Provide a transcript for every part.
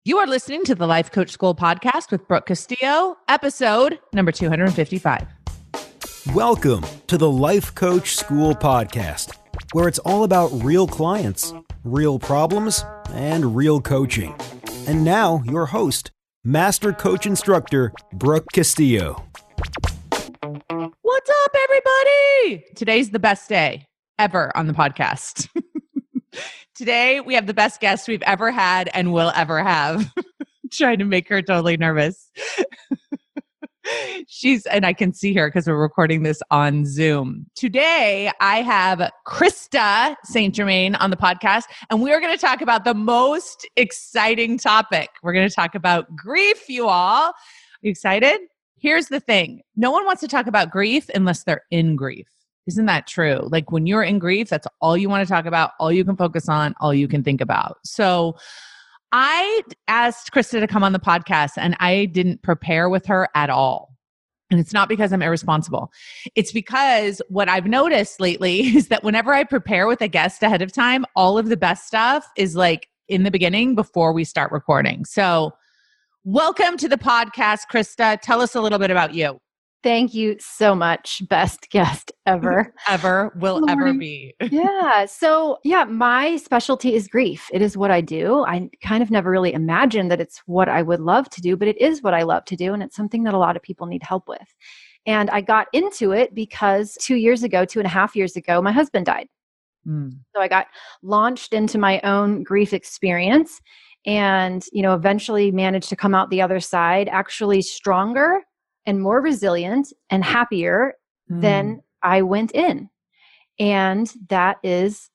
You are listening to the Life Coach School podcast with Brooke Castillo, episode number 255. Welcome to the Life Coach School podcast, where it's all about real clients, real problems, and real coaching. And now, your host, Master Coach Instructor, Brooke Castillo. What's up, everybody? Today's the best day ever on the podcast. Today, we have the best guest we've ever had and will ever have. Trying to make her totally nervous. And I can see her because we're recording this on Zoom. Today, I have Krista St. Germain on the podcast, and we are going to talk about the most exciting topic. We're going to talk about grief, you all. Are you excited? Here's the thing. No one wants to talk about grief unless they're in grief. Isn't that true? Like when you're in grief, that's all you want to talk about, all you can focus on, all you can think about. So I asked Krista to come on the podcast and I didn't prepare with her at all. And it's not because I'm irresponsible. It's because what I've noticed lately is that whenever I prepare with a guest ahead of time, all of the best stuff is like in the beginning before we start recording. So welcome to the podcast, Krista. Tell us a little bit about you. Thank you so much. Best guest ever. Will ever be. My specialty is grief. It is what I do. I kind of never really imagined that it's what I would love to do, but it is what I love to do. And it's something that a lot of people need help with. And I got into it because 2.5 years ago, my husband died. So I got launched into my own grief experience and, eventually managed to come out the other side, actually stronger and more resilient and happier than I went in. And that is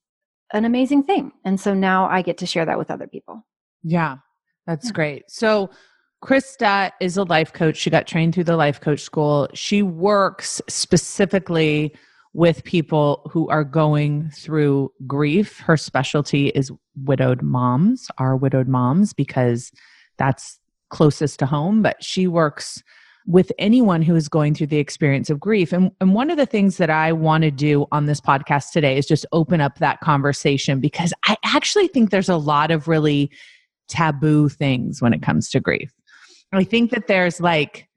an amazing thing. And so now I get to share that with other people. Yeah, that's great. So Krista is a life coach. She got trained through the Life Coach School. She works specifically with people who are going through grief. Her specialty is widowed moms, because that's closest to home, but she works with anyone who is going through the experience of grief. And one of the things that I want to do on this podcast today is just open up that conversation, because I actually think there's a lot of really taboo things when it comes to grief. I think that there's like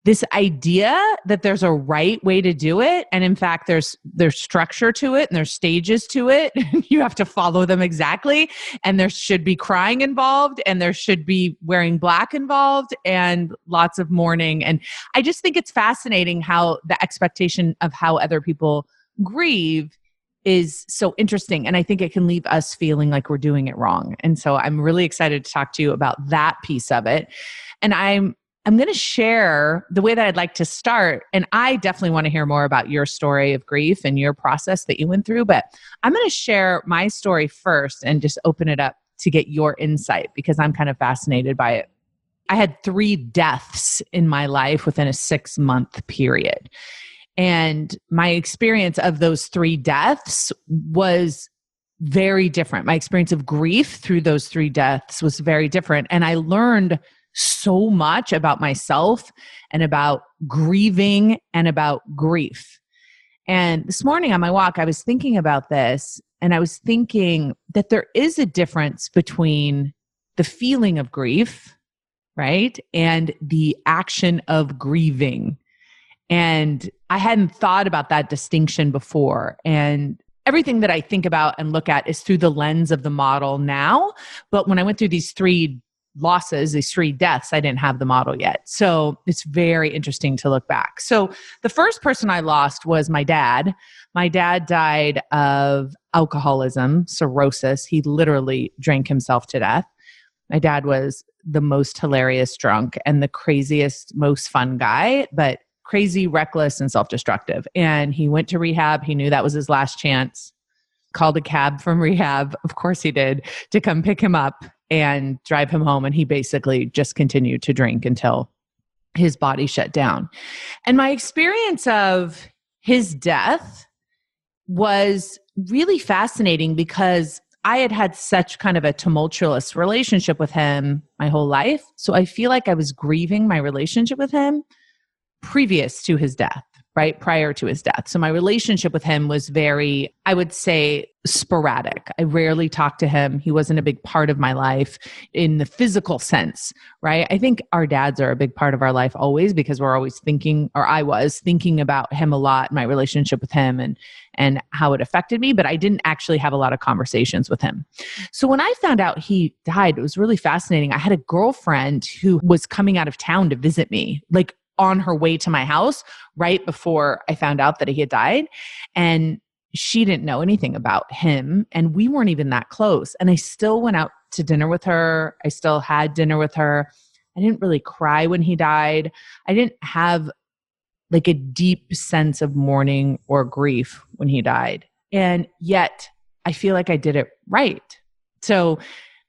this idea that there's a right way to do it. And in fact, there's structure to it and there's stages to it. You have to follow them exactly. And there should be crying involved and there should be wearing black involved and lots of mourning. And I just think it's fascinating how the expectation of how other people grieve is so interesting. And I think it can leave us feeling like we're doing it wrong. And so I'm really excited to talk to you about that piece of it. And I'm going to share the way that I'd like to start. And I definitely want to hear more about your story of grief and your process that you went through. But I'm going to share my story first and just open it up to get your insight, because I'm kind of fascinated by it. I had 3 deaths in my life within a 6-month period. And my experience of those 3 deaths was very different. My experience of grief through those 3 deaths was very different. And I learned so much about myself and about grieving and about grief. And this morning on my walk, I was thinking about this, and I was thinking that there is a difference between the feeling of grief, right, and the action of grieving. And I hadn't thought about that distinction before. And everything that I think about and look at is through the lens of the model now. But when I went through these 3 losses, these 3 deaths, I didn't have the model yet. So it's very interesting to look back. So the first person I lost was my dad. My dad died of alcoholism, cirrhosis. He literally drank himself to death. My dad was the most hilarious drunk and the craziest, most fun guy, but crazy, reckless, and self-destructive. And he went to rehab. He knew that was his last chance. Called a cab from rehab, of course he did, to come pick him up and drive him home. And he basically just continued to drink until his body shut down. And my experience of his death was really fascinating because I had had such kind of a tumultuous relationship with him my whole life. So I feel like I was grieving my relationship with him previous to his death. right, prior to his death. So my relationship with him was very, I would say, sporadic. I rarely talked to him. He wasn't a big part of my life in the physical sense, right? I think our dads are a big part of our life always, because we're always thinking, or I was thinking about him a lot, my relationship with him and how it affected me, but I didn't actually have a lot of conversations with him. So when I found out he died, it was really fascinating. I had a girlfriend who was coming out of town to visit me, like on her way to my house right before I found out that he had died. And she didn't know anything about him. And we weren't even that close. And I still went out to dinner with her. I still had dinner with her. I didn't really cry when he died. I didn't have like a deep sense of mourning or grief when he died. And yet I feel like I did it right. So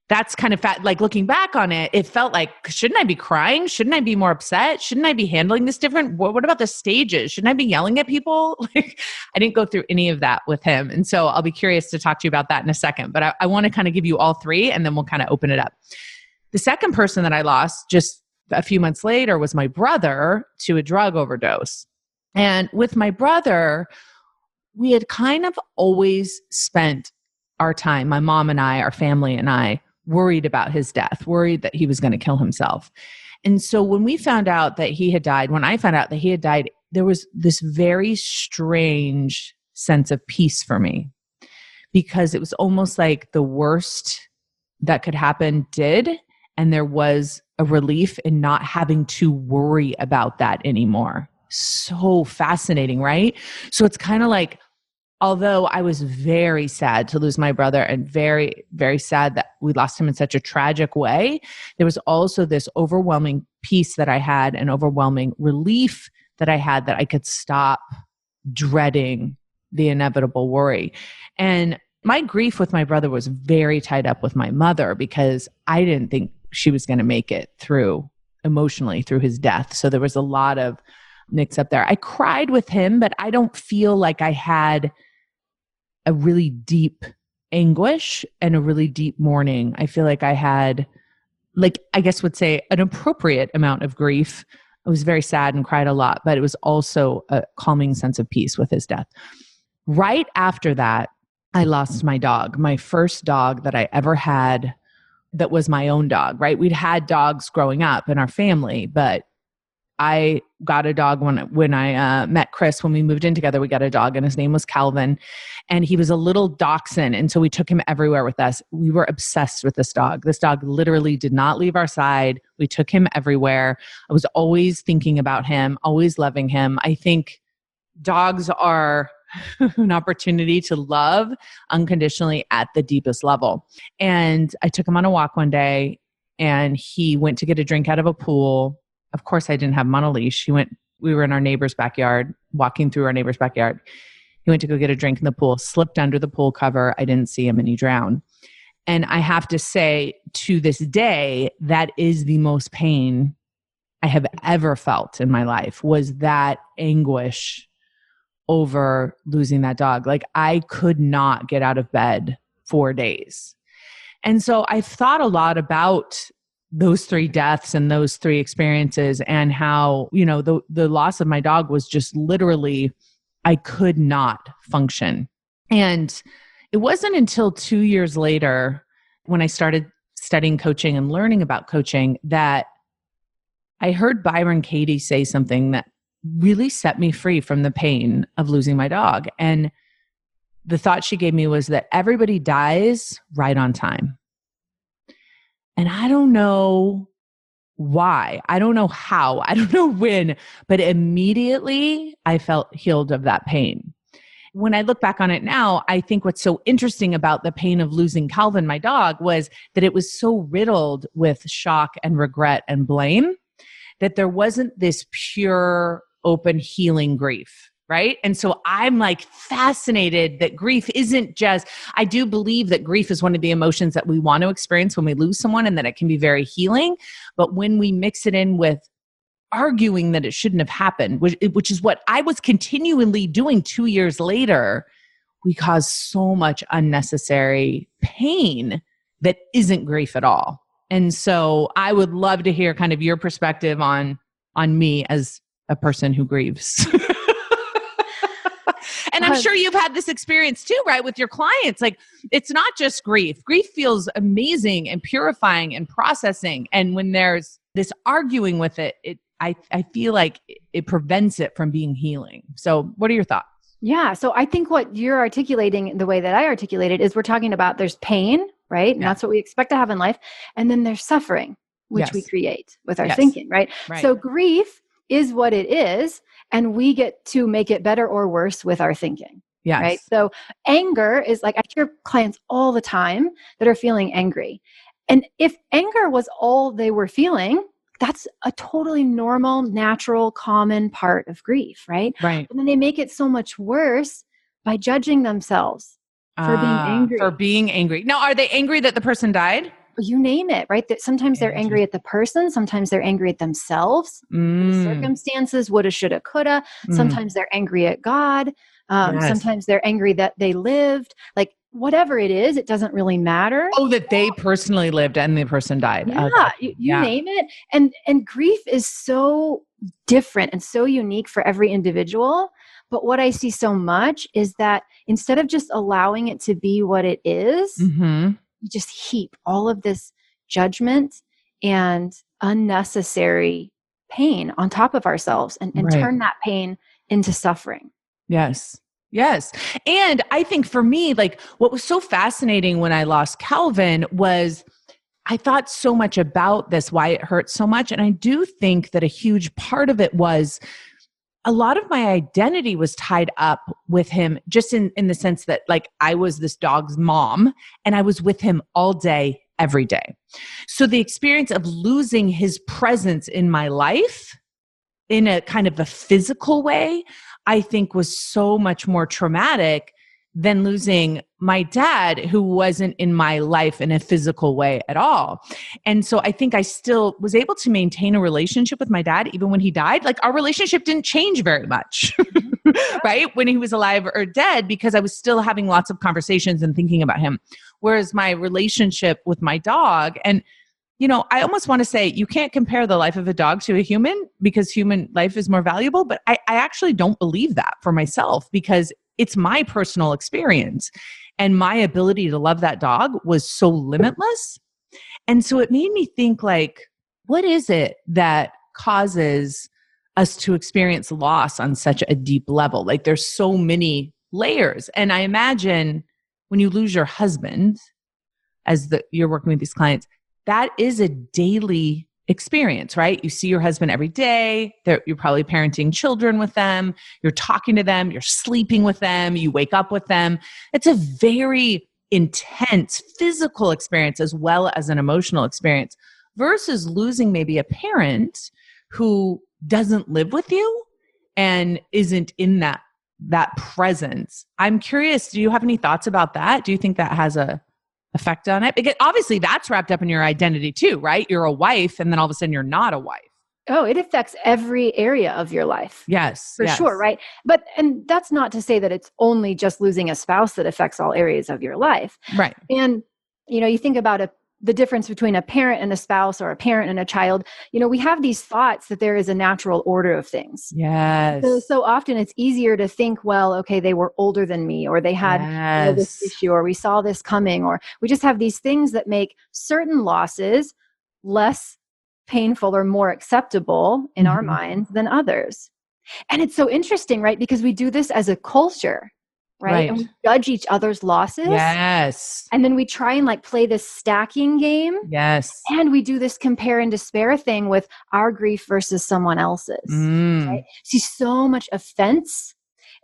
that's kind of like looking back on it, it felt like, shouldn't I be crying? Shouldn't I be more upset? Shouldn't I be handling this different? What about the stages? Shouldn't I be yelling at people? Like, I didn't go through any of that with him. And so I'll be curious to talk to you about that in a second, but I want to kind of give you all three and then we'll kind of open it up. The second person that I lost just a few months later was my brother to a drug overdose. And with my brother, we had kind of always spent our time, my mom and I, our family and I, worried about his death, worried that he was going to kill himself. And so when we found out that he had died, when I found out that he had died, there was this very strange sense of peace for me, because it was almost like the worst that could happen did. And there was a relief in not having to worry about that anymore. So fascinating, right? So it's kind of like, although I was very sad to lose my brother and very, very sad that we lost him in such a tragic way, there was also this overwhelming peace that I had, an overwhelming relief that I had, that I could stop dreading the inevitable worry. And my grief with my brother was very tied up with my mother, because I didn't think she was going to make it through emotionally through his death. So there was a lot of mix up there. I cried with him, but I don't feel like I had a really deep anguish and a really deep mourning. I feel like I had, like, I guess would say, an appropriate amount of grief. I was very sad and cried a lot, but it was also a calming sense of peace with his death. Right after that, I lost my dog, my first dog that I ever had that was my own dog, right? We'd had dogs growing up in our family, but I got a dog when I met Chris. When we moved in together, we got a dog and his name was Calvin, and he was a little dachshund. And so we took him everywhere with us. We were obsessed with this dog. This dog literally did not leave our side. We took him everywhere. I was always thinking about him, always loving him. I think dogs are an opportunity to love unconditionally at the deepest level. And I took him on a walk one day and he went to get a drink out of a pool. Of course, I didn't have him on a leash. We were in our neighbor's backyard, walking through our neighbor's backyard. He went to go get a drink in the pool, slipped under the pool cover. I didn't see him and he drowned. And I have to say, to this day, that is the most pain I have ever felt in my life, was that anguish over losing that dog. Like, I could not get out of bed for days. And so I've thought a lot about those three deaths and those three experiences, and how, the loss of my dog was just literally, I could not function. And it wasn't until 2 years later, when I started studying coaching and learning about coaching, that I heard Byron Katie say something that really set me free from the pain of losing my dog. And the thought she gave me was that everybody dies right on time. And I don't know why, I don't know how, I don't know when, but immediately I felt healed of that pain. When I look back on it now, I think what's so interesting about the pain of losing Calvin, my dog, was that it was so riddled with shock and regret and blame that there wasn't this pure, open, healing grief. Right. And so I'm like fascinated that grief isn't just, I do believe that grief is one of the emotions that we want to experience when we lose someone, and that it can be very healing. But when we mix it in with arguing that it shouldn't have happened, which is what I was continually doing 2 years later, we cause so much unnecessary pain that isn't grief at all. And so I would love to hear kind of your perspective on me as a person who grieves. And I'm sure you've had this experience too, right? With your clients. Like, it's not just grief. Grief feels amazing and purifying and processing. And when there's this arguing with it, I feel like it prevents it from being healing. So what are your thoughts? Yeah. So I think what you're articulating, the way that I articulated, is we're talking about there's pain, right? And that's what we expect to have in life. And then there's suffering, which we create with our thinking, right? So grief is what it is, and we get to make it better or worse with our thinking. Yes. Right. So anger is like, I hear clients all the time that are feeling angry. And if anger was all they were feeling, that's a totally normal, natural, common part of grief, right? Right. And then they make it so much worse by judging themselves for being angry. For being angry. Now, are they angry that the person died? You name it, right? That sometimes they're angry at the person. Sometimes they're angry at themselves, the circumstances, woulda, shoulda, coulda. Sometimes they're angry at God. Sometimes they're angry that they lived. Like, whatever it is, it doesn't really matter. Oh, that they personally lived and the person died. Yeah, you name it. And grief is so different and so unique for every individual. But what I see so much is that instead of just allowing it to be what it is, you just heap all of this judgment and unnecessary pain on top of ourselves and turn that pain into suffering. Yes. Yes. And I think for me, like, what was so fascinating when I lost Calvin was I thought so much about this, why it hurt so much. And I do think that a huge part of it was a lot of my identity was tied up with him, just in the sense that, like, I was this dog's mom and I was with him all day, every day. So the experience of losing his presence in my life in a kind of a physical way, I think was so much more traumatic than losing my dad, who wasn't in my life in a physical way at all. And so I think I still was able to maintain a relationship with my dad even when he died. Like, our relationship didn't change very much, right? When he was alive or dead, because I was still having lots of conversations and thinking about him. Whereas my relationship with my dog, and you know, I almost want to say you can't compare the life of a dog to a human because human life is more valuable. But I actually don't believe that for myself, because it's my personal experience and my ability to love that dog was so limitless. And so it made me think, like, what is it that causes us to experience loss on such a deep level? Like, there's so many layers. And I imagine when you lose your husband, you're working with these clients, that is a daily experience, right? You see your husband every day. You're probably parenting children with them. You're talking to them. You're sleeping with them. You wake up with them. It's a very intense physical experience as well as an emotional experience, versus losing maybe a parent who doesn't live with you and isn't in that presence. I'm curious, do you have any thoughts about that? Do you think that has a effect on it? Because obviously that's wrapped up in your identity too, right? You're a wife and then all of a sudden you're not a wife. Oh, it affects every area of your life. Yes. For sure, right? And that's not to say that it's only just losing a spouse that affects all areas of your life. Right. And, you know, you think about the difference between a parent and a spouse, or a parent and a child. You know, we have these thoughts that there is a natural order of things. Yes. So often it's easier to think, well, okay, they were older than me, or they had this issue, or we saw this coming, or we just have these things that make certain losses less painful or more acceptable in our minds than others. And it's so interesting, right? Because we do this as a culture. Right. And we judge each other's losses. Yes. And then we try and like play this stacking game. Yes. And we do this compare and despair thing with our grief versus someone else's. Right? See so much offense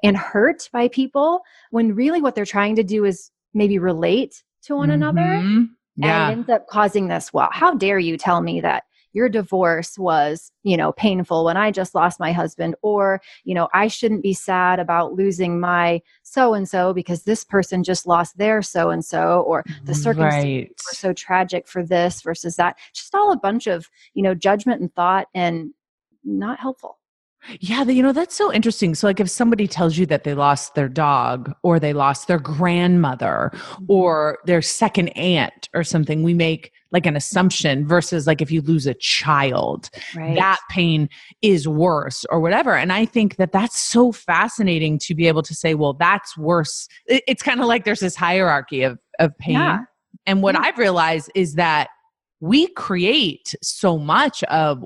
and hurt by people when really what they're trying to do is maybe relate to one another. And it ends up causing this, well, how dare you tell me that your divorce was, you know, painful when I just lost my husband, or, you know, I shouldn't be sad about losing my so-and-so because this person just lost their so-and-so, or the circumstances were so tragic for this versus that. Just all a bunch of, you know, judgment and thought, and not helpful. Yeah, that's so interesting. So like if somebody tells you that they lost their dog or they lost their grandmother or their second aunt or something, we make like an assumption versus like if you lose a child, that pain is worse or whatever. And I think that that's so fascinating to be able to say, well, that's worse. It's kind of like there's this hierarchy of pain. Yeah. And what I've realized is that we create so much of,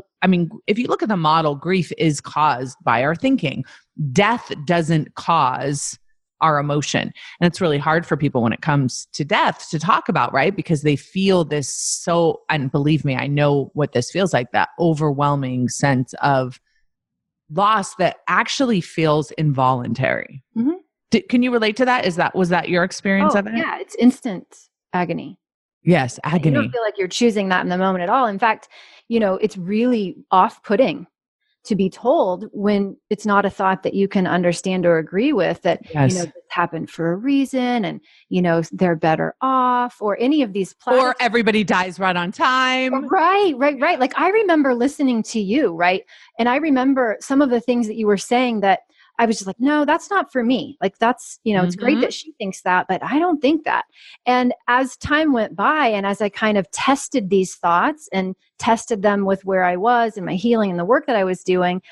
if you look at the model, grief is caused by our thinking. Death doesn't cause our emotion. And it's really hard for people when it comes to death to talk about, right? Because they feel this and believe me, I know what this feels like, that overwhelming sense of loss that actually feels involuntary. Mm-hmm. Can you relate to that? Was that your experience of it? Yeah, it's instant agony. Yes, agony. You don't feel like you're choosing that in the moment at all. In fact, it's really off-putting to be told when it's not a thought that you can understand or agree with, that, this happened for a reason and, they're better off, or any of these or everybody dies right on time. Right. Like I remember listening to you, right? And I remember some of the things that you were saying that I was just like, no, that's not for me. Like that's, it's great that she thinks that, but I don't think that. And as time went by and as I kind of tested these thoughts and tested them with where I was and my healing and the work that I was doing,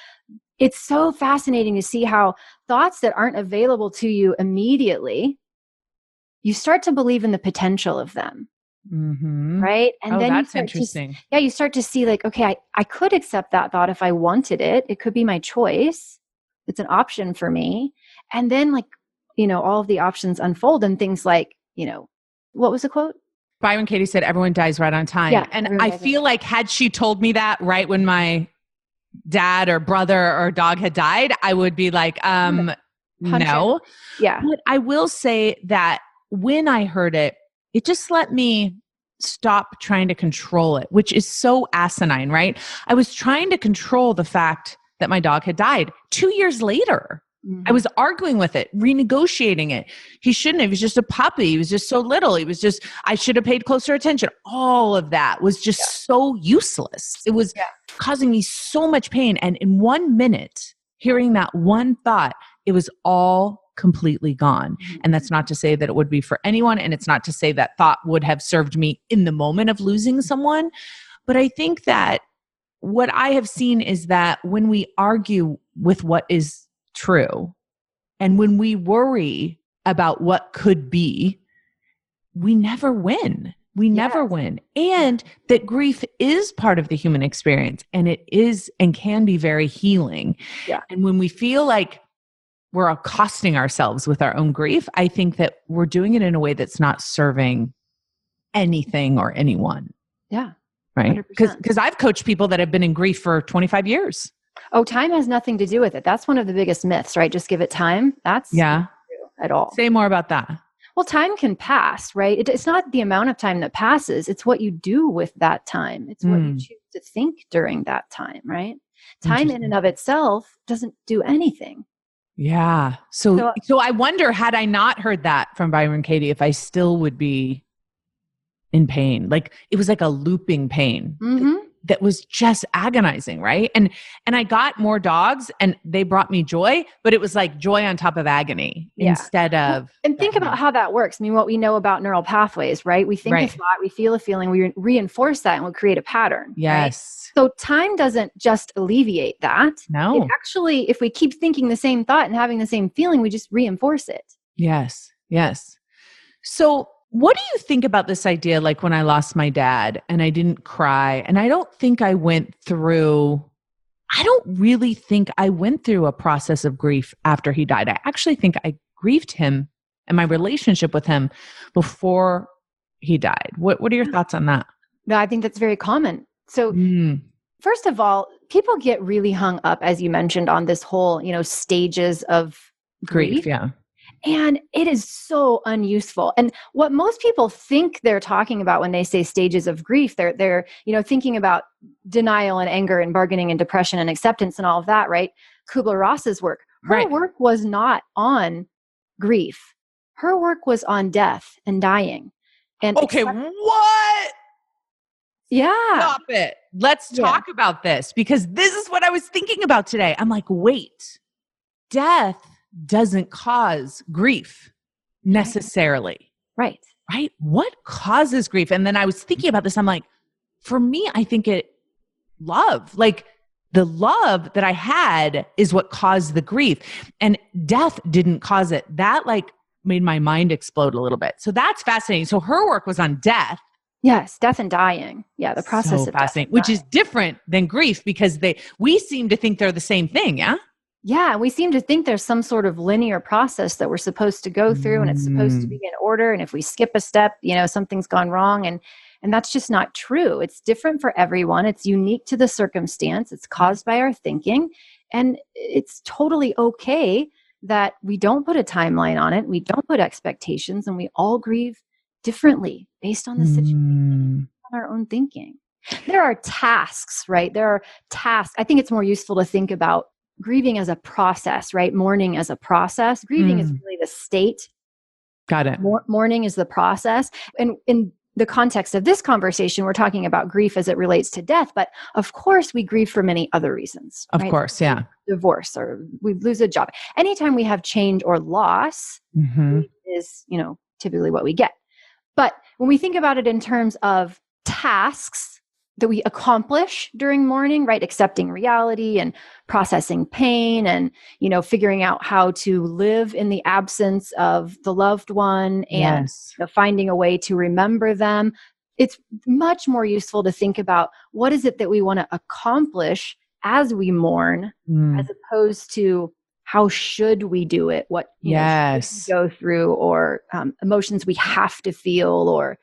it's so fascinating to see how thoughts that aren't available to you immediately, you start to believe in the potential of them. Mm-hmm. Right. And then that's interesting. You start to see like, okay, I could accept that thought if I wanted it. It could be my choice. It's an option for me. And then like, all of the options unfold and things like, what was the quote? Byron Katie said, everyone dies right on time. Yeah, and I feel like had she told me that right when my dad or brother or dog had died, I would be like, no. Yeah. But I will say that when I heard it, it just let me stop trying to control it, which is so asinine, right? I was trying to control the fact that my dog had died 2 years later. Mm-hmm. I was arguing with it, renegotiating it. He shouldn't have. He was just a puppy. He was just so little. I should have paid closer attention. All of that was just so useless. It was causing me so much pain. And in 1 minute, hearing that one thought, it was all completely gone. Mm-hmm. And that's not to say that it would be for anyone. And it's not to say that thought would have served me in the moment of losing someone. But I think that what I have seen is that when we argue with what is true and when we worry about what could be, we never win. We never win. And that grief is part of the human experience and it is and can be very healing. Yeah. And when we feel like we're accosting ourselves with our own grief, I think that we're doing it in a way that's not serving anything or anyone. Yeah. Right. Because I've coached people that have been in grief for 25 years. Oh, time has nothing to do with it. That's one of the biggest myths, right? Just give it time. That's not true at all. Say more about that. Well, time can pass, right? It's not the amount of time that passes. It's what you do with that time. It's what you choose to think during that time, right? Time in and of itself doesn't do anything. Yeah. So I wonder, had I not heard that from Byron Katie, if I still would be in pain. Like it was like a looping pain that was just agonizing, right? And I got more dogs and they brought me joy, but it was like joy on top of agony instead of... And think about how that works. I mean, what we know about neural pathways, right? We think a thought, we feel a feeling, we reinforce that and we'll create a pattern. Yes. Right? So time doesn't just alleviate that. No. It actually, if we keep thinking the same thought and having the same feeling, we just reinforce it. Yes. Yes. So what do you think about this idea? Like when I lost my dad and I didn't cry and I don't really think I went through a process of grief after he died. I actually think I grieved him and my relationship with him before he died. What are your thoughts on that? No, I think that's very common. So first of all, people get really hung up, as you mentioned, on this whole, stages of grief. Yeah. And it is so unuseful. And what most people think they're talking about when they say stages of grief, they're thinking about denial and anger and bargaining and depression and acceptance and all of that, right? Kubler-Ross's work. Her work was not on grief. Her work was on death and dying. And okay, what? Yeah. Stop it. Let's talk about this, because this is what I was thinking about today. I'm like, wait, death doesn't cause grief necessarily. Right. Right? What causes grief? And then I was thinking about this. I'm like, for me, I think love, like the love that I had is what caused the grief, and death didn't cause it. That like made my mind explode a little bit. So that's fascinating. So her work was on death. Yes. Death and dying. Yeah. The process of fascinating, death, which is different than grief, because we seem to think they're the same thing. Yeah. Yeah, we seem to think there's some sort of linear process that we're supposed to go through, and it's supposed to be in order. And if we skip a step, something's gone wrong. And that's just not true. It's different for everyone. It's unique to the circumstance. It's caused by our thinking. And it's totally okay that we don't put a timeline on it. We don't put expectations, and we all grieve differently based on the situation, on our own thinking. There are tasks, right? There are tasks. I think it's more useful to think about grieving as a process, right? Mourning as a process. Grieving is really the state. Got it. Mourning is the process. And in the context of this conversation, we're talking about grief as it relates to death. But of course, we grieve for many other reasons. Of course, yeah. Divorce, or we lose a job. Anytime we have change or loss, grief is, typically what we get. But when we think about it in terms of tasks that we accomplish during mourning, right? Accepting reality and processing pain, and, figuring out how to live in the absence of the loved one, and finding a way to remember them. It's much more useful to think about what is it that we want to accomplish as we mourn, as opposed to how should we do it? What should we go through, or emotions we have to feel, or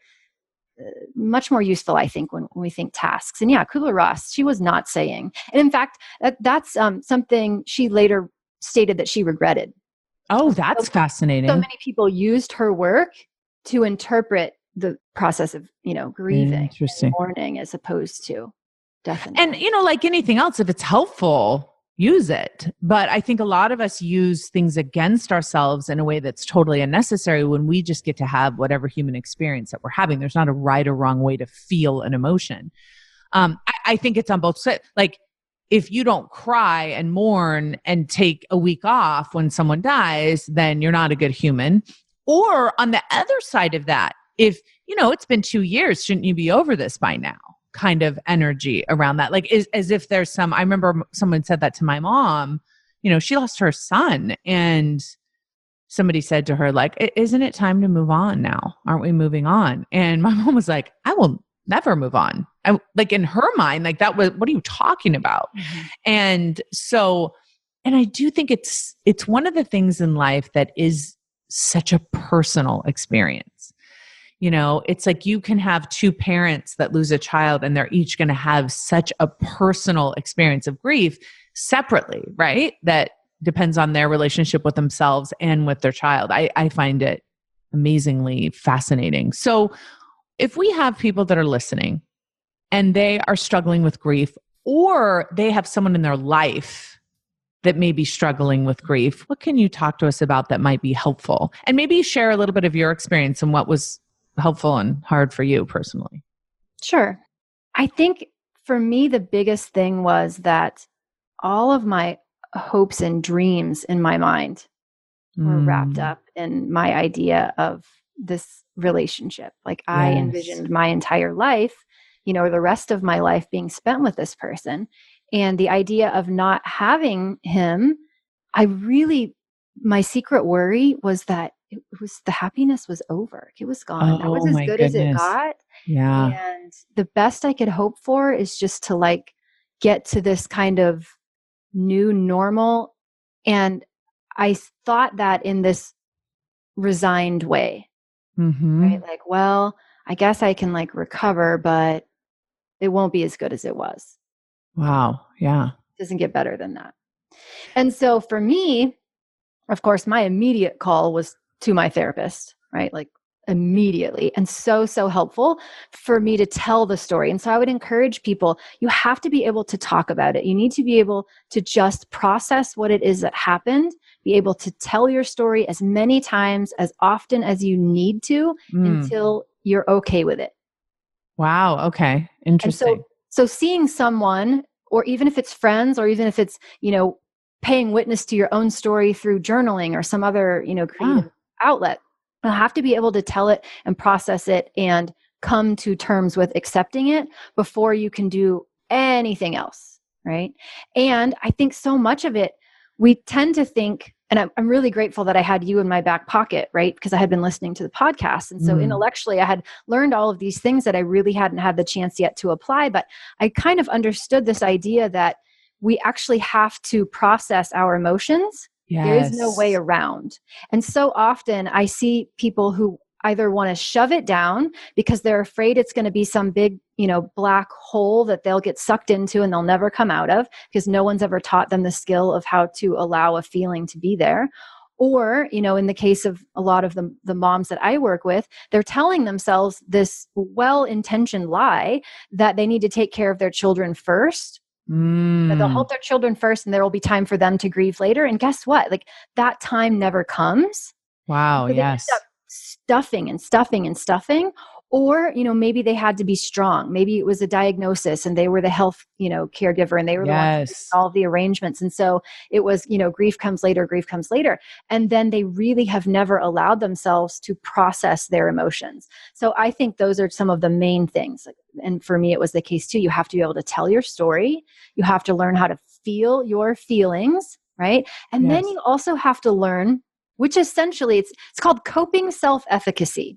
much more useful, I think, when we think tasks. And Kubler-Ross, she was not saying. And in fact, that's something she later stated that she regretted. Oh, that's fascinating. So many people used her work to interpret the process of, grieving and mourning, as opposed to death. And, like anything else, if it's helpful, use it. But I think a lot of us use things against ourselves in a way that's totally unnecessary, when we just get to have whatever human experience that we're having. There's not a right or wrong way to feel an emotion. I think it's on both sides. Like, if you don't cry and mourn and take a week off when someone dies, then you're not a good human. Or on the other side of that, if, it's been 2 years, shouldn't you be over this by now? Kind of energy around that. Like, as if there's I remember someone said that to my mom, she lost her son, and somebody said to her, like, isn't it time to move on now? Aren't we moving on? And my mom was like, I will never move on. Like, in her mind, like, that was, what are you talking about? And I do think it's one of the things in life that is such a personal experience. It's like you can have two parents that lose a child, and they're each going to have such a personal experience of grief separately, right? That depends on their relationship with themselves and with their child. I find it amazingly fascinating. So if we have people that are listening and they are struggling with grief, or they have someone in their life that may be struggling with grief, what can you talk to us about that might be helpful? And maybe share a little bit of your experience and what was helpful and hard for you personally. Sure. I think for me, the biggest thing was that all of my hopes and dreams in my mind were wrapped up in my idea of this relationship. Like, I envisioned my entire life, the rest of my life being spent with this person. And the idea of not having him, my secret worry was that the happiness was over. It was gone. That was as good as it got. Yeah. And the best I could hope for is just to, like, get to this kind of new normal. And I thought that in this resigned way, right? Like, well, I guess I can, like, recover, but it won't be as good as it was. Wow. Yeah. It doesn't get better than that. And so for me, of course, my immediate call was to my therapist, right? Like, immediately. And so helpful for me to tell the story. And so I would encourage people, you have to be able to talk about it. You need to be able to just process what it is that happened, be able to tell your story as many times, as often as you need to, until you're okay with it. Wow. Okay. Interesting. And So seeing someone, or even if it's friends, or even if it's, paying witness to your own story through journaling or some other, creative outlet, you'll have to be able to tell it and process it and come to terms with accepting it before you can do anything else, right? And I think so much of it, we tend to think, and I'm really grateful that I had you in my back pocket, right? Because I had been listening to the podcast. And so intellectually, I had learned all of these things that I really hadn't had the chance yet to apply. But I kind of understood this idea that we actually have to process our emotions. Yes. There is no way around. And so often I see people who either want to shove it down because they're afraid it's going to be some big, black hole that they'll get sucked into and they'll never come out of, because no one's ever taught them the skill of how to allow a feeling to be there. Or, in the case of a lot of the moms that I work with, they're telling themselves this well-intentioned lie that they need to take care of their children first. That they'll help their children first and there will be time for them to grieve later. And guess what? Like, that time never comes. Wow. So Yes. Stuffing and stuffing and stuffing. Or, maybe they had to be strong. Maybe it was a diagnosis and they were the health, caregiver, and they were the ones who did all the arrangements. And so it was, grief comes later. And then they really have never allowed themselves to process their emotions. So I think those are some of the main things. And for me, it was the case too. You have to be able to tell your story. You have to learn how to feel your feelings, right? And then you also have to learn, which essentially it's called coping self-efficacy.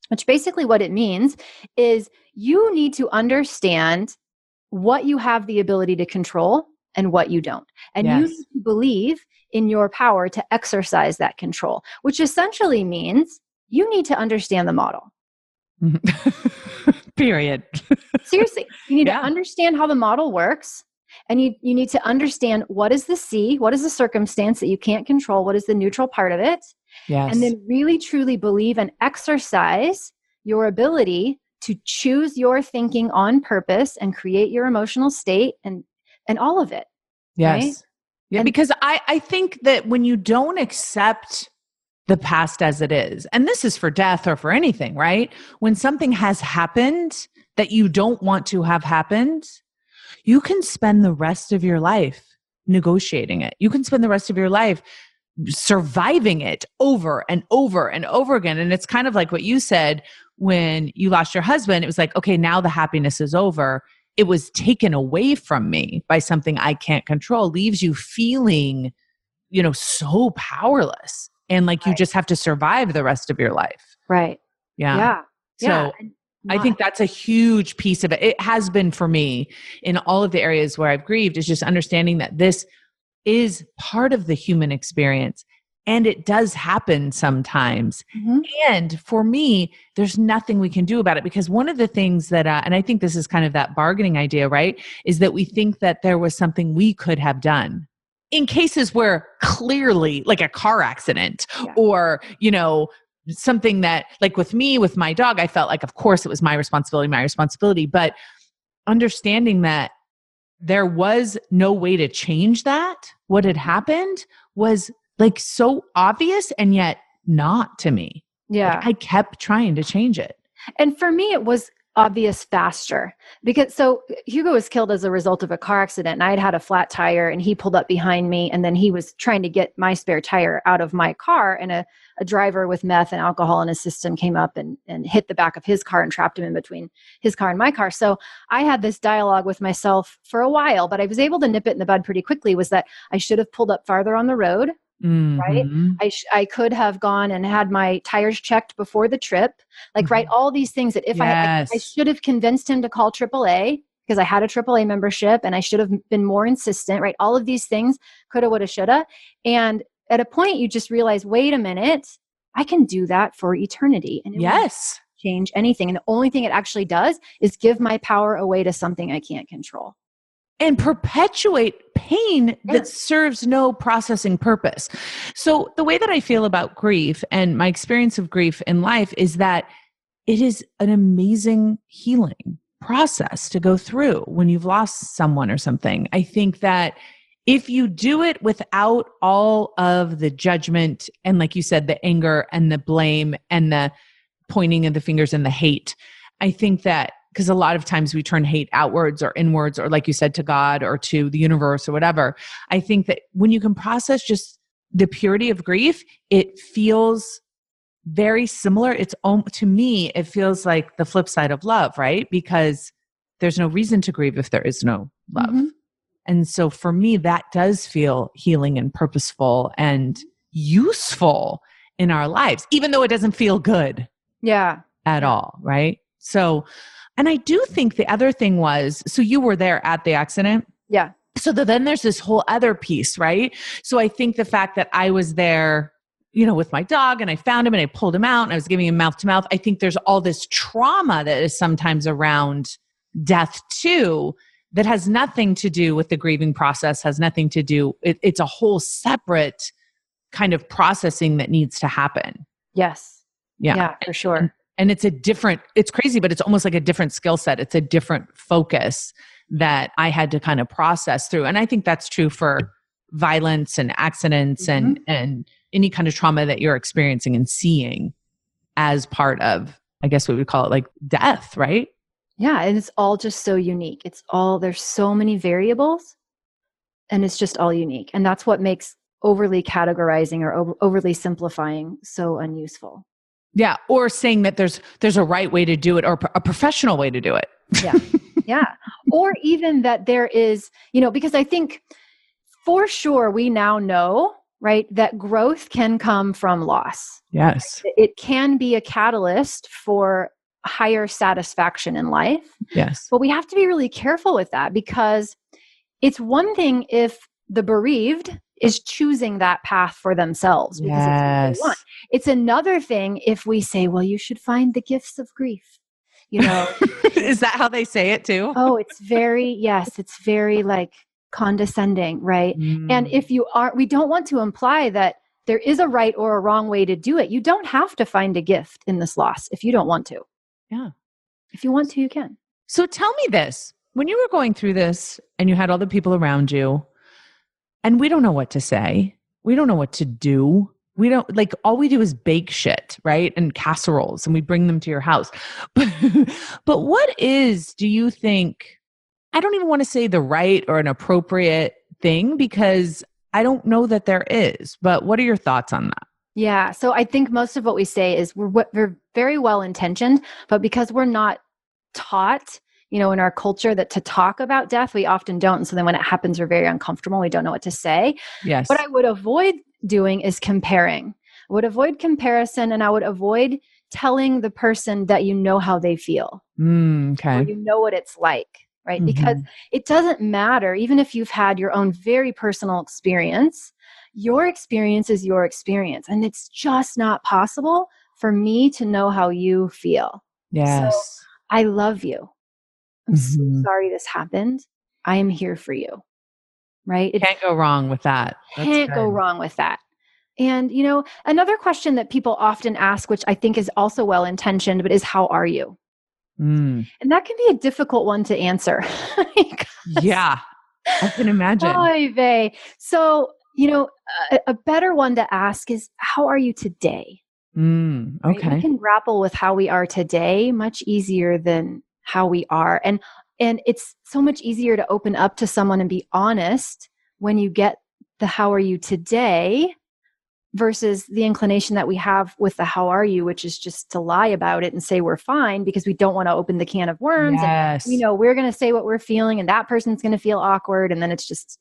Which basically what it means is you need to understand what you have the ability to control and what you don't. And you need to believe in your power to exercise that control, which essentially means you need to understand the model. Period. Seriously, you need to understand how the model works. And you need to understand what is the C, what is the circumstance that you can't control, what is the neutral part of it. Yes. And then really truly believe and exercise your ability to choose your thinking on purpose and create your emotional state and all of it. Yes. Right? Yeah, because I think that when you don't accept the past as it is, and this is for death or for anything, right? When something has happened that you don't want to have happened, you can spend the rest of your life negotiating it. You can spend the rest of your life surviving it over and over and over again. And it's kind of like what you said when you lost your husband. It was like, okay, now the happiness is over. It was taken away from me by something I can't control, leaves you feeling, so powerless. And like you just have to survive the rest of your life. Right. Yeah. So I think that's a huge piece of it. It has been for me in all of the areas where I've grieved, is just understanding that this is part of the human experience. And it does happen sometimes. Mm-hmm. And for me, there's nothing we can do about it, because one of the things that, and I think this is kind of that bargaining idea, right? Is that we think that there was something we could have done in cases where clearly, like a car accident or, something that, like with me, with my dog, I felt like, of course it was my responsibility, but understanding that there was no way to change that. What had happened was like so obvious and yet not to me. Yeah. Like I kept trying to change it. And for me, it was obvious faster, because so Hugo was killed as a result of a car accident, and I had a flat tire and he pulled up behind me, and then he was trying to get my spare tire out of my car, and a driver with meth and alcohol in his system came up and hit the back of his car and trapped him in between his car and my car. So I had this dialogue with myself for a while, but I was able to nip it in the bud pretty quickly, was that I should have pulled up farther on the road. Mm-hmm. Right. I could have gone and had my tires checked before the trip, like, right. All these things that if I should have convinced him to call AAA, because I had a AAA membership, and I should have been more insistent, right? All of these things, coulda, woulda, shoulda. And at a point you just realize, wait a minute, I can do that for eternity. And it won't change anything. And the only thing it actually does is give my power away to something I can't control. And perpetuate pain that serves no processing purpose. So the way that I feel about grief and my experience of grief in life is that it is an amazing healing process to go through when you've lost someone or something. I think that if you do it without all of the judgment and, like you said, the anger and the blame and the pointing of the fingers and the hate, I think that because a lot of times we turn hate outwards or inwards, or like you said, to God or to the universe or whatever. I think that when you can process just the purity of grief, it feels very similar. To me, it feels like the flip side of love, right? Because there's no reason to grieve if there is no love. Mhm. And so for me, that does feel healing and purposeful and useful in our lives, even though it doesn't feel good at all, right? So, and I do think the other thing was, so you were there at the accident. Yeah. So then there's this whole other piece, right? So I think the fact that I was there, with my dog, and I found him and I pulled him out and I was giving him mouth to mouth. I think there's all this trauma that is sometimes around death too, that has nothing to do with the grieving process, has nothing to do, it's a whole separate kind of processing that needs to happen. Yes. Yeah, for sure. And it's crazy, but it's almost like a different skill set. It's a different focus that I had to kind of process through. And I think that's true for violence and accidents and any kind of trauma that you're experiencing and seeing as part of, I guess we would call it like death, right? Yeah. And it's all just so unique. There's so many variables and it's just all unique. And that's what makes overly categorizing or overly simplifying so unuseful. Yeah. Or saying that there's a right way to do it or a professional way to do it. Yeah. Yeah. Or even that there is, because I think for sure we now know, right, that growth can come from loss. Yes. It can be a catalyst for higher satisfaction in life. Yes. But we have to be really careful with that, because it's one thing if the bereaved is choosing that path for themselves because it's what they want. It's another thing if we say, well, you should find the gifts of grief. Is that how they say it too? Oh, it's very like condescending, right? And if we don't want to imply that there is a right or a wrong way to do it. You don't have to find a gift in this loss if you don't want to. Yeah. If you want to, you can. So tell me this, when you were going through this and you had all the people around you, and we don't know what to say, we don't know what to do. We don't all we do is bake shit, right? And casseroles, and we bring them to your house. But what do you think, I don't even want to say the right or an appropriate thing, because I don't know that there is, but what are your thoughts on that? Yeah. So I think most of what we say is we're very well intentioned, but because we're not taught, in our culture that to talk about death, we often don't. And so then when it happens, we're very uncomfortable. We don't know what to say. Yes. What I would avoid doing is comparing. I would avoid comparison, and I would avoid telling the person that you know how they feel. Okay. Or you know what it's like, right? Because it doesn't matter, even if you've had your own very personal experience, your experience is your experience. And it's just not possible for me to know how you feel. Yes. So I love you. I'm so sorry this happened. I am here for you. Right? It can't go wrong with that. Can't go wrong with that. And, another question that people often ask, which I think is also well-intentioned, but is, how are you? And that can be a difficult one to answer. Yeah, I can imagine. Oy vey. So, a better one to ask is, how are you today? Okay. Right? We can grapple with how we are today much easier than how we are. And it's so much easier to open up to someone and be honest when you get the how are you today versus the inclination that we have with the how are you, which is just to lie about it and say we're fine because we don't want to open the can of worms. Yes. And, we're going to say what we're feeling and that person's going to feel awkward. And then it's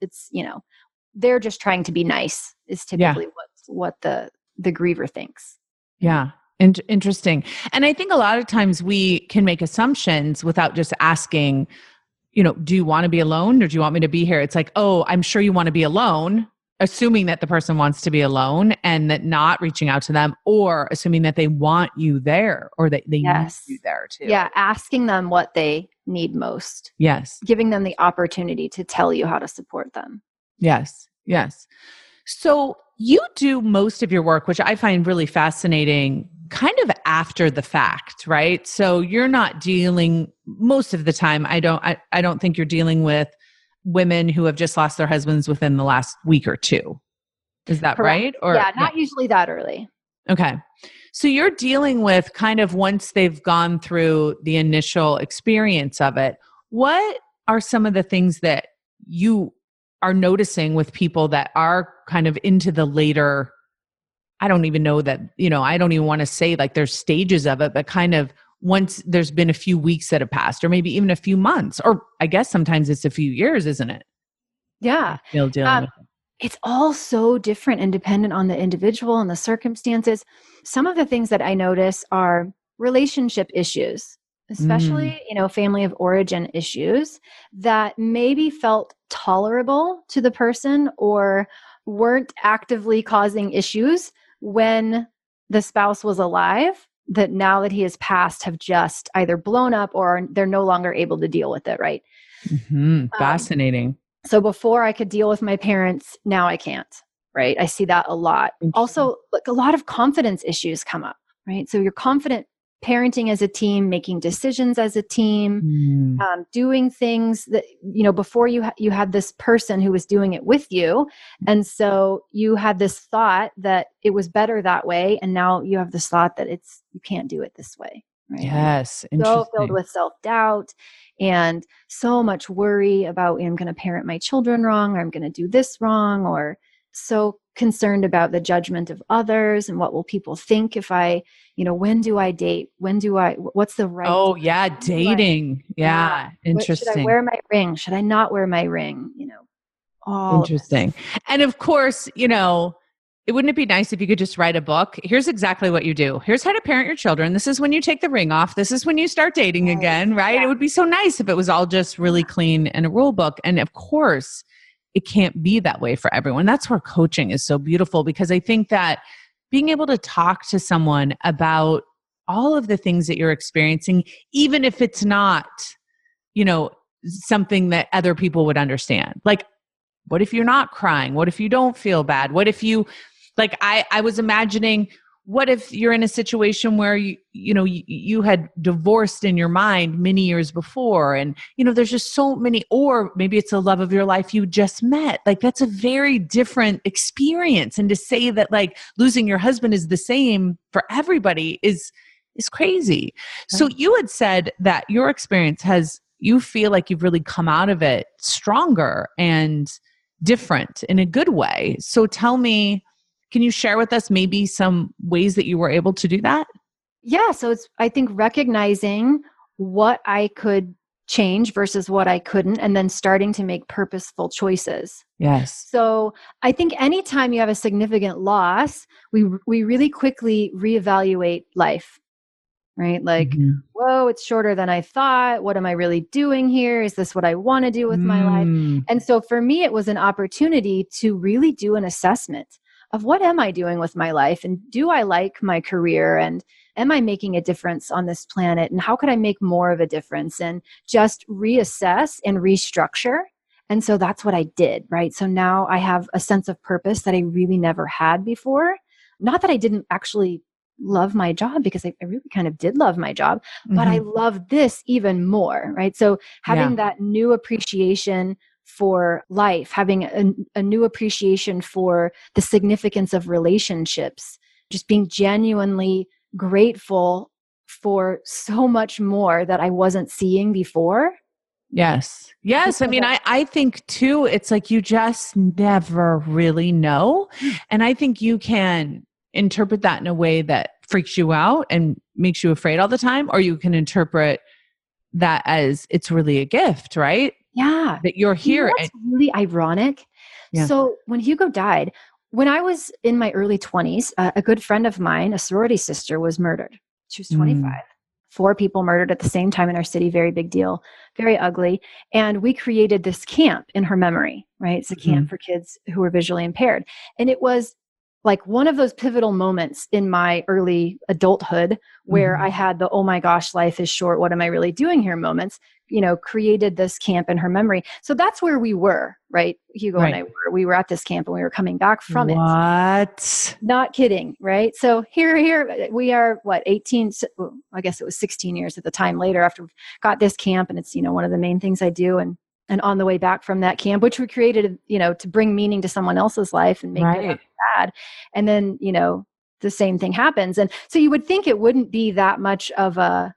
they're just trying to be nice is typically what the griever thinks. Yeah. Interesting. And I think a lot of times we can make assumptions without just asking, do you want to be alone or do you want me to be here? It's like, oh, I'm sure you want to be alone, assuming that the person wants to be alone and that not reaching out to them, or assuming that they want you there or that they need you there too. Yeah. Asking them what they need most. Yes. Giving them the opportunity to tell you how to support them. Yes. Yes. So you do most of your work, which I find really fascinating, kind of after the fact, right? So you're not dealing most of the time. I don't think you're dealing with women who have just lost their husbands within the last week or two. Is that Correct. right? Or not usually that early. Okay. So you're dealing with kind of once they've gone through the initial experience of it, what are some of the things that you are noticing with people that are kind of into the later, I don't even know that, I don't even want to say like there's stages of it, but kind of once there's been a few weeks that have passed, or maybe even a few months, or I guess sometimes it's a few years, isn't it? Yeah. Still dealing with it. It's all so different and dependent on the individual and the circumstances. Some of the things that I notice are relationship issues, especially, family of origin issues that maybe felt tolerable to the person or weren't actively causing issues when the spouse was alive, that now that he has passed have just either blown up or they're no longer able to deal with it, right? Fascinating. So before I could deal with my parents, now I can't, right? I see that a lot. Also, like a lot of confidence issues come up, right? So you're confident parenting as a team, making decisions as a team, doing things that, before you had this person who was doing it with you. And so you had this thought that it was better that way. And now you have this thought that you can't do it this way. Right? Yes. So filled with self-doubt and so much worry about, I'm going to parent my children wrong, or I'm going to do this wrong, or so concerned about the judgment of others and what will people think if I, when do I date? What's the right? Oh yeah. Dating. Yeah. Interesting. Should I wear my ring? Should I not wear my ring? All interesting. And of course, wouldn't it be nice if you could just write a book? Here's exactly what you do. Here's how to parent your children. This is when you take the ring off. This is when you start dating again, right? Yeah. It would be so nice if it was all just really clean and a rule book. And of course, it can't be that way for everyone. That's where coaching is so beautiful, because I think that being able to talk to someone about all of the things that you're experiencing, even if it's not, something that other people would understand. Like, what if you're not crying? What if you don't feel bad? What if you, like, I was imagining, what if you're in a situation where you had divorced in your mind many years before, and there's just so many, or maybe it's a love of your life you just met. Like, that's a very different experience. And to say that like losing your husband is the same for everybody is crazy. Right. So you had said that your experience you feel like you've really come out of it stronger and different in a good way. So tell me, can you share with us maybe some ways that you were able to do that? Yeah. So I think recognizing what I could change versus what I couldn't, and then starting to make purposeful choices. Yes. So I think anytime you have a significant loss, we really quickly reevaluate life, right? Like, whoa, it's shorter than I thought. What am I really doing here? Is this what I want to do with my life? And so for me, it was an opportunity to really do an assessment of what am I doing with my life? And do I like my career? And am I making a difference on this planet? And how could I make more of a difference? And just reassess and restructure. And so that's what I did, right? So now I have a sense of purpose that I really never had before. Not that I didn't actually love my job, because I really kind of did love my job, but I love this even more, right? So having that new appreciation for life, having a new appreciation for the significance of relationships, just being genuinely grateful for so much more that I wasn't seeing before. Yes. Yes. I mean, I think too, it's like you just never really know. And I think you can interpret that in a way that freaks you out and makes you afraid all the time, or you can interpret that as it's really a gift, right? Yeah. That you're here. It's really ironic. Yeah. So when Hugo died, when I was in my early 20s, a good friend of mine, a sorority sister, was murdered. She was 25. 4 people murdered at the same time in our city. Very big deal. Very ugly. And we created this camp in her memory, right? It's a camp for kids who are visually impaired. And it was like one of those pivotal moments in my early adulthood where I had the, oh my gosh, life is short. What am I really doing here moments, created this camp in her memory. So that's where we were, right? Hugo and I we were at this camp and we were coming back from it. What? Not kidding, right? So here we are, 18, I guess it was 16 years at the time later after we got this camp. And it's, one of the main things I do. And on the way back from that camp, which we created, to bring meaning to someone else's life and make it bad. And then, the same thing happens. And so you would think it wouldn't be that much of a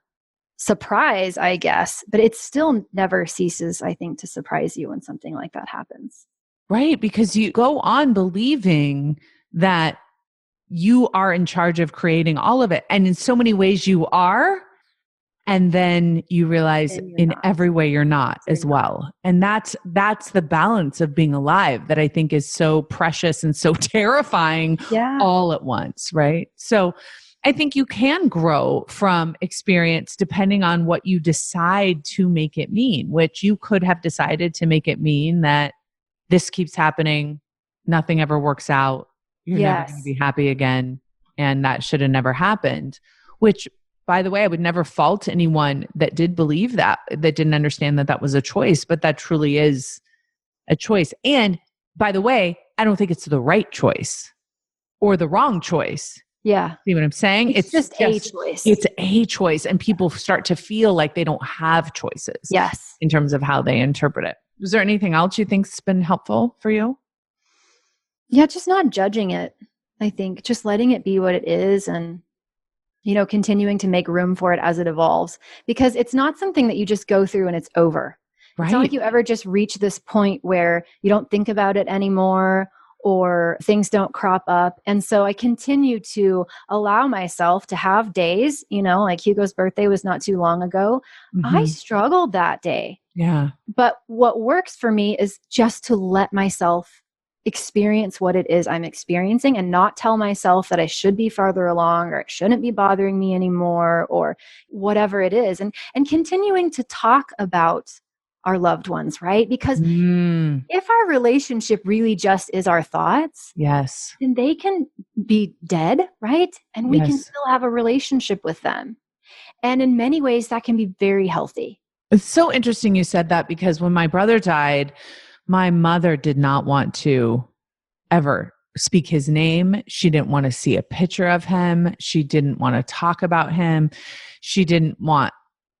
surprise, I guess, but it still never ceases, I think, to surprise you when something like that happens. Right. Because you go on believing that you are in charge of creating all of it. And in so many ways you are. And then you realize in not. every way you're not as well. And that's the balance of being alive that I think is so precious and so terrifying all at once, right? So I think you can grow from experience depending on what you decide to make it mean, which you could have decided to make it mean that this keeps happening, nothing ever works out, you're never going to be happy again, and that should have never happened, which, by the way, I would never fault anyone that did believe that didn't understand that that was a choice, but that truly is a choice. And by the way, I don't think it's the right choice or the wrong choice. Yeah. See what I'm saying? It's just a choice. It's a choice. And people start to feel like they don't have choices. Yes. In terms of how they interpret it. Is there anything else you think's been helpful for you? Yeah, just not judging it. I think just letting it be what it is and continuing to make room for it as it evolves, because it's not something that you just go through and it's over. Right. It's not like you ever just reach this point where you don't think about it anymore or things don't crop up. And so I continue to allow myself to have days, like Hugo's birthday was not too long ago. Mm-hmm. I struggled that day. Yeah. But what works for me is just to let myself experience what it is I'm experiencing and not tell myself that I should be farther along or it shouldn't be bothering me anymore or whatever it is. And continuing to talk about our loved ones, right? Because if our relationship really just is our thoughts, then they can be dead, right? And we can still have a relationship with them. And in many ways, that can be very healthy. It's so interesting you said that, because when my brother died, my mother did not want to ever speak his name. She didn't want to see a picture of him. She didn't want to talk about him. She didn't want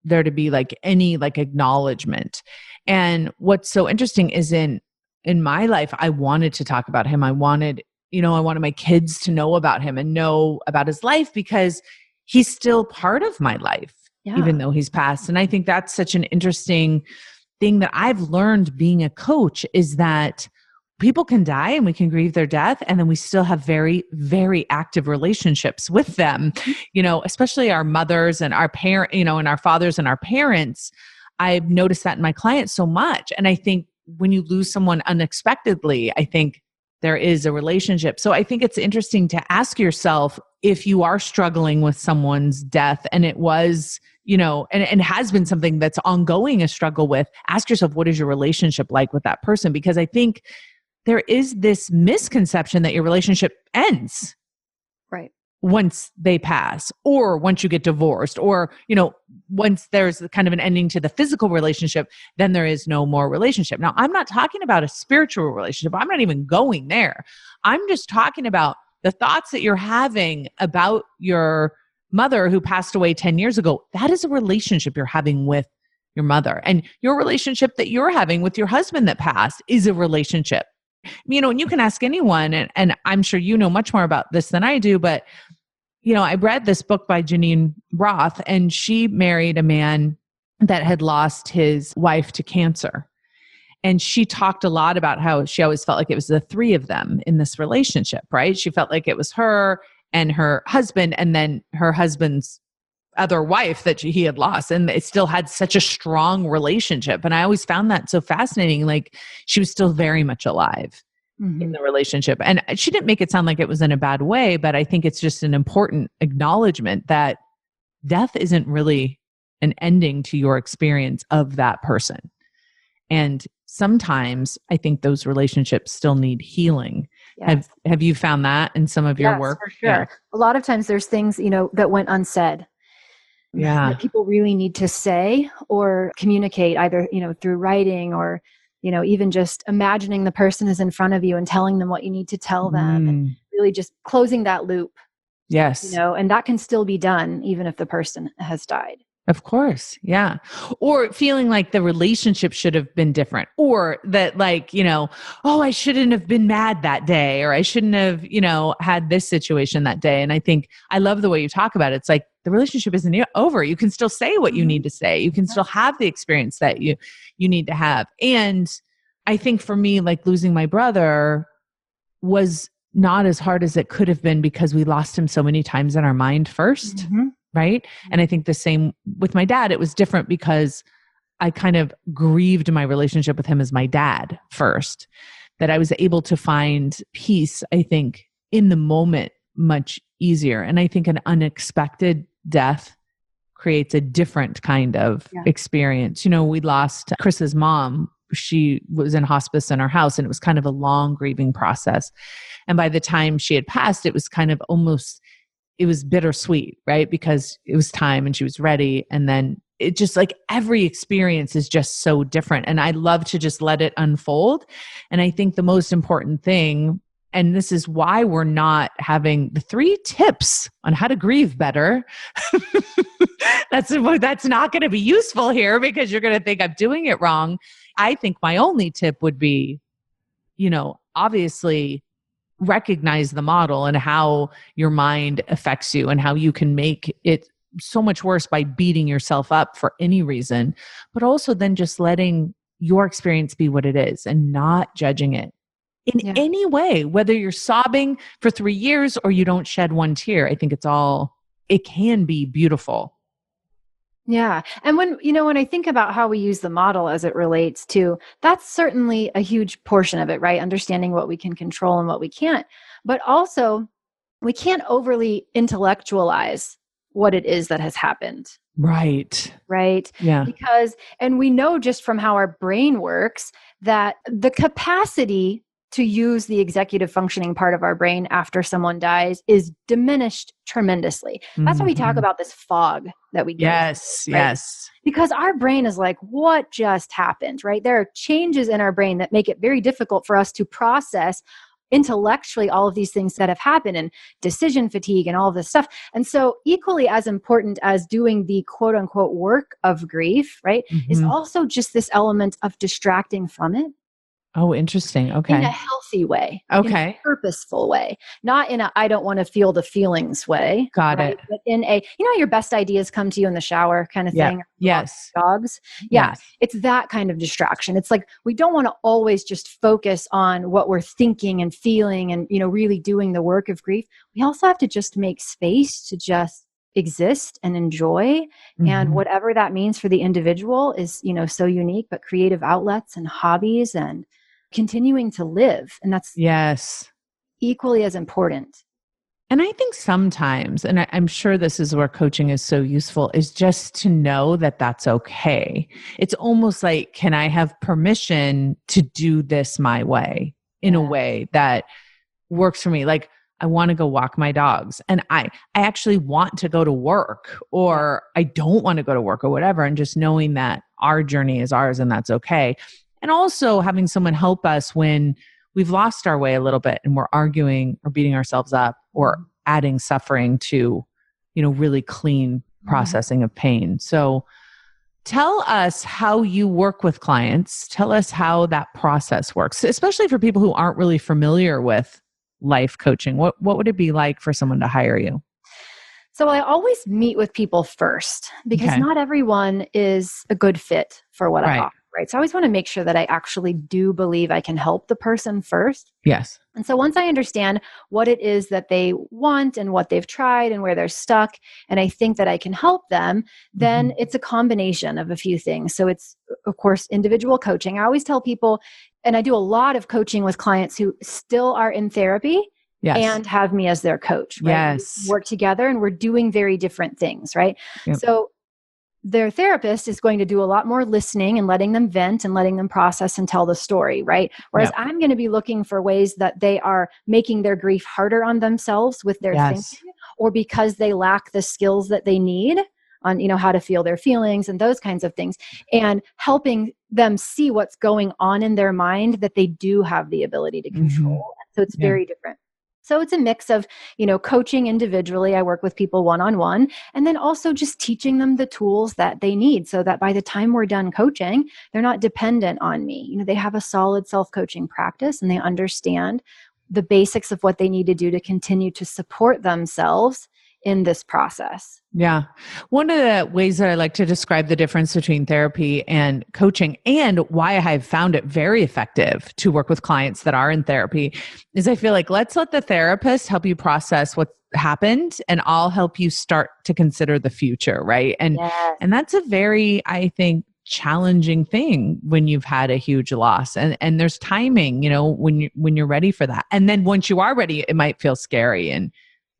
there to be any acknowledgement. And what's so interesting is in my life, I wanted to talk about him. I wanted my kids to know about him and know about his life, because he's still part of my life, even though he's passed. And I think that's such an interesting thing that I've learned being a coach, is that people can die and we can grieve their death, and then we still have very, very active relationships with them, especially our mothers and our and our fathers and our parents. I've noticed that in my clients so much. And I think when you lose someone unexpectedly, I think there is a relationship. So I think it's interesting to ask yourself, if you are struggling with someone's death and it was, and has been something that's ongoing a struggle with, ask yourself, what is your relationship like with that person? Because I think there is this misconception that your relationship ends. Right. Once they pass, or once you get divorced, or, once there's kind of an ending to the physical relationship, then there is no more relationship. Now, I'm not talking about a spiritual relationship. I'm not even going there. I'm just talking about the thoughts that you're having about your mother who passed away 10 years ago. That is a relationship you're having with your mother. And your relationship that you're having with your husband that passed is a relationship. And you can ask anyone, and I'm sure you know much more about this than I do, but, I read this book by Janine Roth, and she married a man that had lost his wife to cancer. And she talked a lot about how she always felt like it was the three of them in this relationship, right? She felt like it was her and her husband, and then her husband's other wife that he had lost. And it still had such a strong relationship. And I always found that so fascinating. Like, she was still very much alive in the relationship. And she didn't make it sound like it was in a bad way, but I think it's just an important acknowledgement that death isn't really an ending to your experience of that person. And sometimes I think those relationships still need healing. Yes. Have you found that in some of your work? For sure. Yeah. A lot of times there's things, that went unsaid. That people really need to say or communicate, either, through writing or, even just imagining the person is in front of you and telling them what you need to tell them, and really just closing that loop. Yes. And that can still be done even if the person has died. Of course. Yeah. Or feeling like the relationship should have been different, or that like, oh, I shouldn't have been mad that day, or I shouldn't have, had this situation that day. And I think I love the way you talk about it. It's like the relationship isn't over. You can still say what you need to say. You can still have the experience that you need to have. And I think for me, like losing my brother was not as hard as it could have been because we lost him so many times in our mind first. Mm-hmm. Right. And I think the same with my dad. It was different because I kind of grieved my relationship with him as my dad first, that I was able to find peace, I think, in the moment much easier. And I think an unexpected death creates a different kind of experience. We lost Chris's mom. She was in hospice in our house, and it was kind of a long grieving process. And by the time she had passed, it was kind of almost, it was bittersweet, right? Because it was time and she was ready. And then it just like every experience is just so different. And I love to just let it unfold. And I think the most important thing, and this is why we're not having the 3 tips on how to grieve better. That's not going to be useful here because you're going to think I'm doing it wrong. I think my only tip would be, obviously recognize the model and how your mind affects you and how you can make it so much worse by beating yourself up for any reason, but also then just letting your experience be what it is and not judging it in any way, whether you're sobbing for 3 years or you don't shed one tear. I think it can be beautiful. Yeah. And when I think about how we use the model as it relates to, that's certainly a huge portion of it, right? Understanding what we can control and what we can't. But also, we can't overly intellectualize what it is that has happened. Right. Right. Yeah. And we know just from how our brain works that the capacity to use the executive functioning part of our brain after someone dies is diminished tremendously. That's why we talk about this fog that we get. Yes, right? yes. Because our brain is like, what just happened, right? There are changes in our brain that make it very difficult for us to process intellectually all of these things that have happened, and decision fatigue and all of this stuff. And so equally as important as doing the quote unquote work of grief, right, is also just this element of distracting from it. Oh, interesting. Okay. In a healthy way. Okay. In a purposeful way. Not in a I don't want to feel the feelings way. Got it. But in a, your best ideas come to you in the shower kind of thing. Yes. Dogs. Yeah. Yes. It's that kind of distraction. It's like, we don't want to always just focus on what we're thinking and feeling and, really doing the work of grief. We also have to just make space to just exist and enjoy. And whatever that means for the individual is, so unique, but creative outlets and hobbies and continuing to live. And that's equally as important. And I think sometimes, and I'm sure this is where coaching is so useful, is just to know that that's okay. It's almost like, can I have permission to do this my way in a way that works for me? Like, I want to go walk my dogs, and I actually want to go to work, or I don't want to go to work, or whatever. And just knowing that our journey is ours and that's okay. And also having someone help us when we've lost our way a little bit and we're arguing or beating ourselves up or adding suffering to, really clean processing of pain. So tell us how you work with clients. Tell us how that process works, especially for people who aren't really familiar with life coaching. What would it be like for someone to hire you? So I always meet with people first because not everyone is a good fit for what I offer. Right. So I always want to make sure that I actually do believe I can help the person first. Yes. And so once I understand what it is that they want and what they've tried and where they're stuck, and I think that I can help them, then it's a combination of a few things. So it's, of course, individual coaching. I always tell people, and I do a lot of coaching with clients who still are in therapy and have me as their coach. Right? Yes. We work together and we're doing very different things, right? Yep. So their therapist is going to do a lot more listening and letting them vent and letting them process and tell the story, right? Whereas I'm going to be looking for ways that they are making their grief harder on themselves with their thinking, or because they lack the skills that they need on, how to feel their feelings and those kinds of things, and helping them see what's going on in their mind that they do have the ability to control. So it's very different. So it's a mix of, coaching individually. I work with people one-on-one, and then also just teaching them the tools that they need so that by the time we're done coaching, they're not dependent on me. They have a solid self-coaching practice and they understand the basics of what they need to do to continue to support themselves in this process. Yeah. One of the ways that I like to describe the difference between therapy and coaching, and why I've found it very effective to work with clients that are in therapy, is I feel like, let's let the therapist help you process what happened, and I'll help you start to consider the future. Right. And that's a very, I think, challenging thing when you've had a huge loss, and there's timing, when you're ready for that. And then once you are ready, it might feel scary, and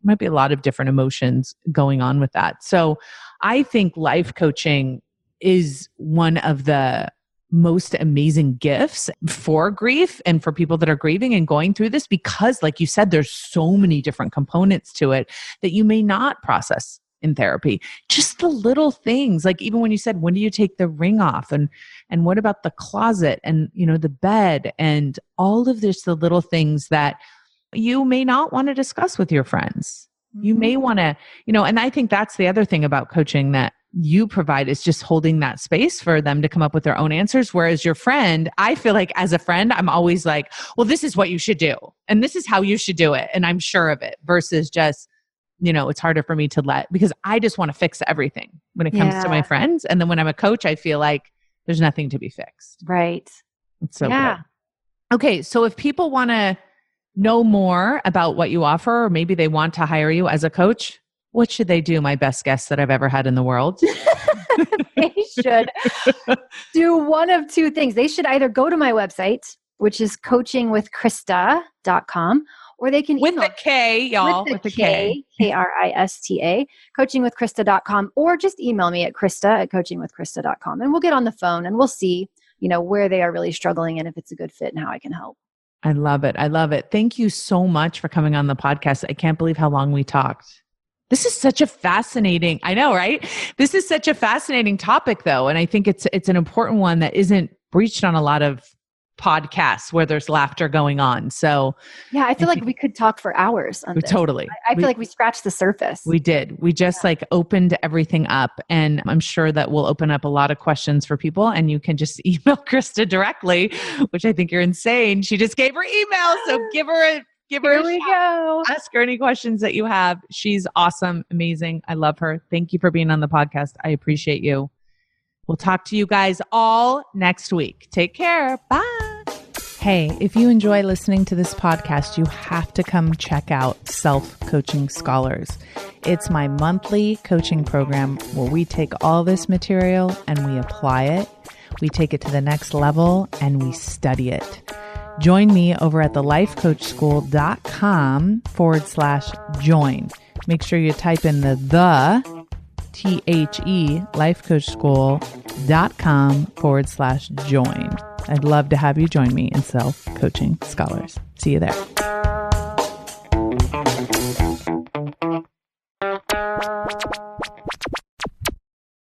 might be a lot of different emotions going on with that. So I think life coaching is one of the most amazing gifts for grief and for people that are grieving and going through this, because like you said, there's so many different components to it that you may not process in therapy. Just the little things, like even when you said, when do you take the ring off? And what about the closet and, the bed and all of this, the little things that you may not want to discuss with your friends. You may want to, and I think that's the other thing about coaching that you provide, is just holding that space for them to come up with their own answers. Whereas your friend, I feel like as a friend, I'm always like, well, this is what you should do. And this is how you should do it. And I'm sure of it, versus just, it's harder for me to because I just want to fix everything when it comes to my friends. And then when I'm a coach, I feel like there's nothing to be fixed. Right. It's so good. Okay. So if people want to know more about what you offer, or maybe they want to hire you as a coach, what should they do? My best guest that I've ever had in the world. They should do one of two things. They should either go to my website, which is coachingwithkrista.com, or they can email. With the K, y'all. With the K, Krista, coachingwithkrista.com, or just email me at krista@coachingwithkrista.com. And we'll get on the phone and we'll see, where they are really struggling and if it's a good fit and how I can help. I love it. I love it. Thank you so much for coming on the podcast. I can't believe how long we talked. This is such a fascinating, I know, right? This is such a fascinating topic though. And I think it's an important one that isn't breached on a lot of podcasts where there's laughter going on. So yeah, I feel like we could talk for hours on this. Totally. I feel like we scratched the surface. We did. We just opened everything up, and I'm sure that we'll open up a lot of questions for people, and you can just email Krista directly, which I think you're insane. She just gave her email. So give her a go. Ask her any questions that you have. She's awesome. Amazing. I love her. Thank you for being on the podcast. I appreciate you. We'll talk to you guys all next week. Take care. Bye. Hey, if you enjoy listening to this podcast, you have to come check out Self-Coaching Scholars. It's my monthly coaching program where we take all this material and we apply it. We take it to the next level and we study it. Join me over at thelifecoachschool.com/join. Make sure you type in the lifecoachschool.com/join. I'd love to have you join me in Self-Coaching Scholars. See you there.